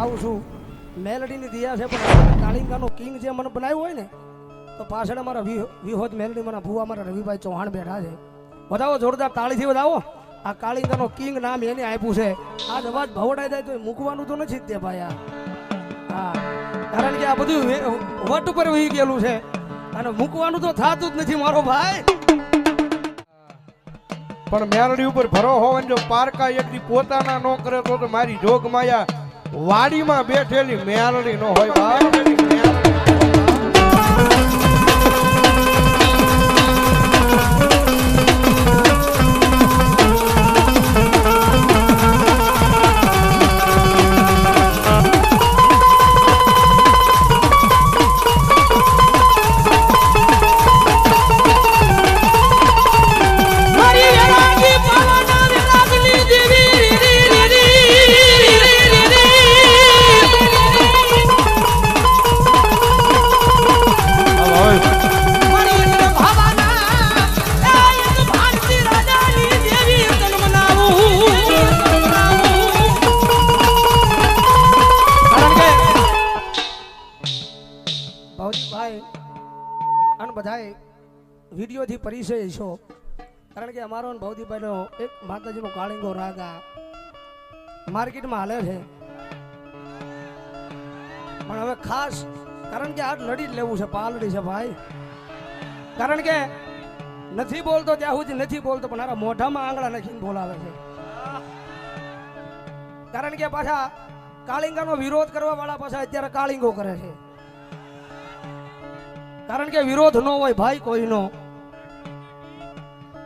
ગાઉં છું મેલડીની દિયા છે પણ કાલિંગાનો કિંગ જે મને બનાવ્યો હોય ને તો પાછળ અમારા વિહોદ મેલડી મને ભૂવા મારા રવિભાઈ ચૌહાણ બેઠા છે. વધાવો જોરદાર તાળીથી વધાવો. આ કાલિંગાનો કિંગ નામ એને આપ્યું છે. આ અવાજ ભવડાઈ જાય તો મૂકવાનું તો નથી જ તે ભાઈ. હા, કારણ કે આ બધું વટ ઉપર વહી ગયેલું છે અને મૂકવાનું તો થતું જ નથી મારો ભાઈ. પણ મેલડી ઉપર ભરો હોવાની જો પારકા એકદી પોતાના નો કરે તો મારી જોગ માયા વાડીમાં બેઠેલી મેલડી નો હોય ભાઈ. બધાએ વિડીયોથી પરિચય છો કારણ કે અમારો ભવદીભાઈનો એક માતાજીનો કાળિંગો રાગ આ માર્કેટમાં હાલે છે. પણ હવે ખાસ કારણ કે આ લડી જ લેવું છે, પાલડી છે ભાઈ. કારણ કે નથી બોલતો ત્યાં સુધી નથી બોલતો પણ મારા મોઢામાં આંગળા નાખીને બોલાવે છે. કારણ કે પાછા કાળિંગાનો વિરોધ કરવા વાળા પાછા અત્યારે કાળિંગો કરે છે. કારણ કે વિરોધ ન હોય ભાઈ કોઈનો.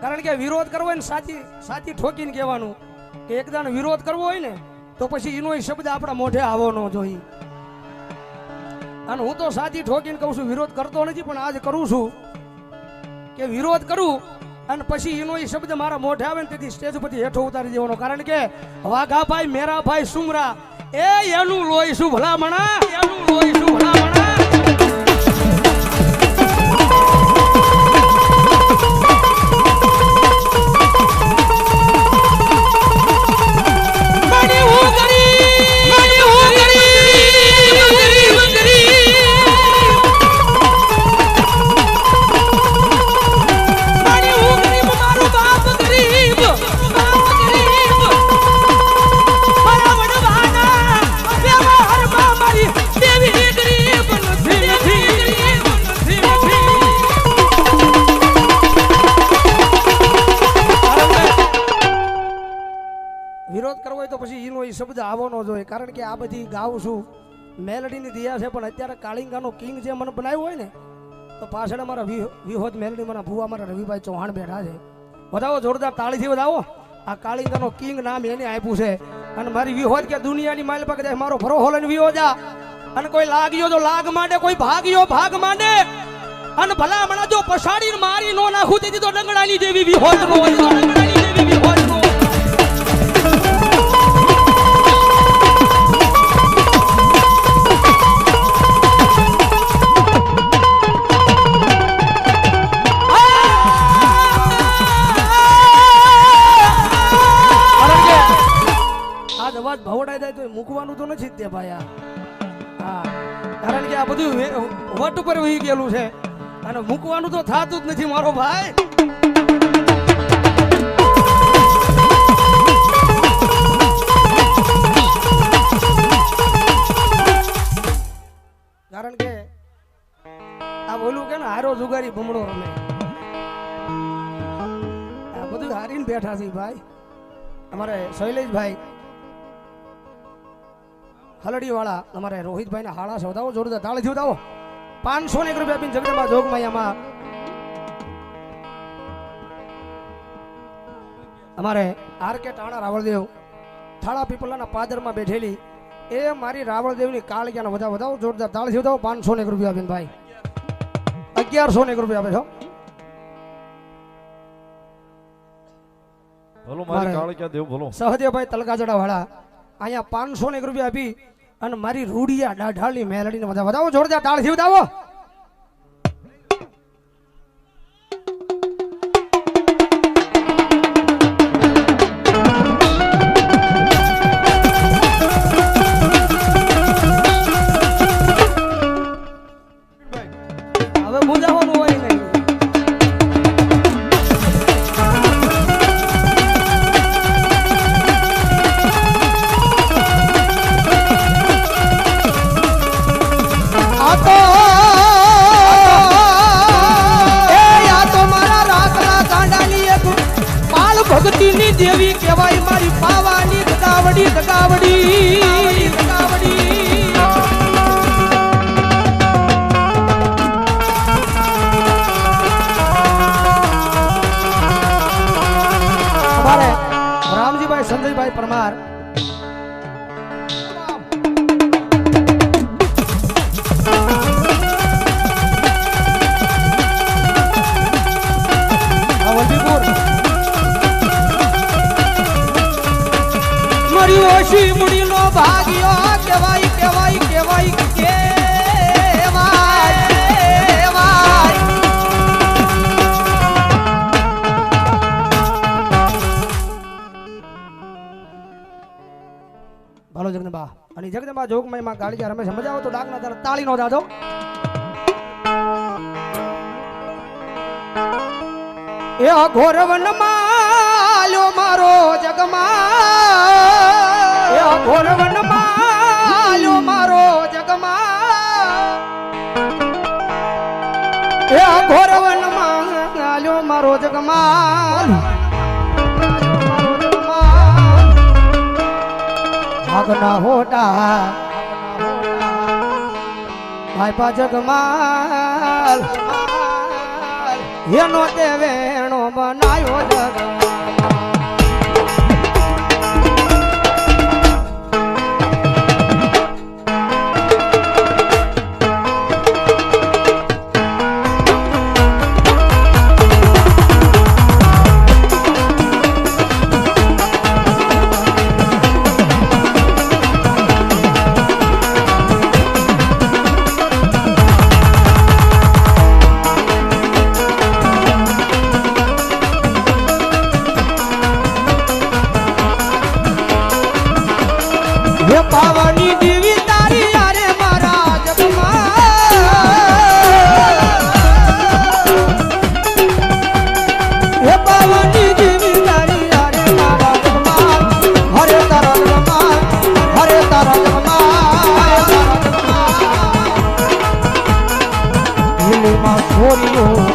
કારણ કે વિરોધ કરવો હોય ને સાચી ઠોકીને કહેવાનું કે એકદમ વિરોધ કરવો હોય ને તો પછી એનો શબ્દ આપણા મોઢે આવો ન જોઈએ. અને હું તો સાચી ઠોકીને કહું છું, વિરોધ કરતો નથી પણ આજ કરું છું કે વિરોધ કરું અને પછી એનો શબ્દ મારા મોઢે આવે ને તેથી સ્ટેજ પરથી હેઠો ઉતારી દેવાનો. કારણ કે વાઘાભાઈ મેરાભાઈ સુમરા એનું લોહી શું ભલામણા, એનું લોહી શું ભલામણા. શબ્દ આવો ન જોઈએ. કારણ કે આ બધી ગાઉં છું મેલડીની દિયા છે પણ અત્યારે કાળિંગાનો કિંગ જે મને બનાવ્યો હોય ને તો પાછળ અમારા વિહોદ મેલડી મને ભૂવા મારા રવિભાઈ ચૌહાણ બેઠા છે. વધાવો જોરદાર તાળીથી વધાવો. આ કાળિંગાનો કિંગ નામ એને આપ્યું છે. અને મારી વિહોદ કે દુનિયાની માઇલ પર કદાચ મારો ભરો હોલન વિહોજા અને કોઈ લાગ્યો તો લાગ માંડે, કોઈ ભાગ્યો ભાગ માંડે અને ભલા મણા જો પછાડીને મારી નો નાખું તેથી તો ડંગડાની જેવી વિહોદ નો હોય, ડંગડાની જેવી વિહોદ નો. અવાજ ભવડાઈ જાય તો મૂકવાનું તો નથી જ તે ભાઈ. હા, કારણ કે આ બધું વટ ઉપર વહી ગયેલું છે અને મૂકવાનું તો થતું જ નથી મારો ભાઈ. કારણ કે આ બોલું કે ને હારો જુગારી ભમણો રમે, આ બધું હારીને બેઠા છે ભાઈ. અમારે શૈલેષભાઈ હલડી વાળા અમારે રોહિતભાઈ ના હાળા સૌદાઓ જોરદાર તાળીથી વધાવો. 501 રૂપિયા આપીને જગદંબા જોગમાયામાં અમારે આરકે ટાણા રાવળદેવ થાળા પીપલાના પાદરમાં બેઠેલી એ મારી રાવળદેવની કાળિયાના વધાવો જોરદાર તાળીથી વધાવો. 501 રૂપિયા આપીને ભાઈ 1101 રૂપિયા આપે છો. બોલો મારી કાળિયા દેવ બોલો. સહદેવભાઈ તલગાજડા વાળા અહીંયા 501 રૂપિયા આપી અને મારી રૂડિયા ડાઢાળની મેલડીને વધાવો જોરદાર તાળીથી વધાવો. ઓછી મુડીનો ભાગ્યો કેવાય કેવાય કેવાય કેવાય કેવાય ભાલો જગદંબા અને જગદંબા જોગમય માં કાળિયા રમેશ મજા આવો તો ડાકના તારા તાળી નો દાદો એ ઘોરવન માલ્યો મારો જગમાં એ ઘોરવન માલ્યો મારો જગમાં એ ઘોરવન માલ્યો મારો જગમાં આગના હોટા ભાઈ પા જગમાલ એનો તે વેણો બનાયો જગમાં પાવાની દેવી તારી યારે મારા જગમાં હે પાવાની દેવી તારી યારે મારા જગમાં હરે તારા જગમાં હરે તારા જગમાં દિલમાં છોરીઓ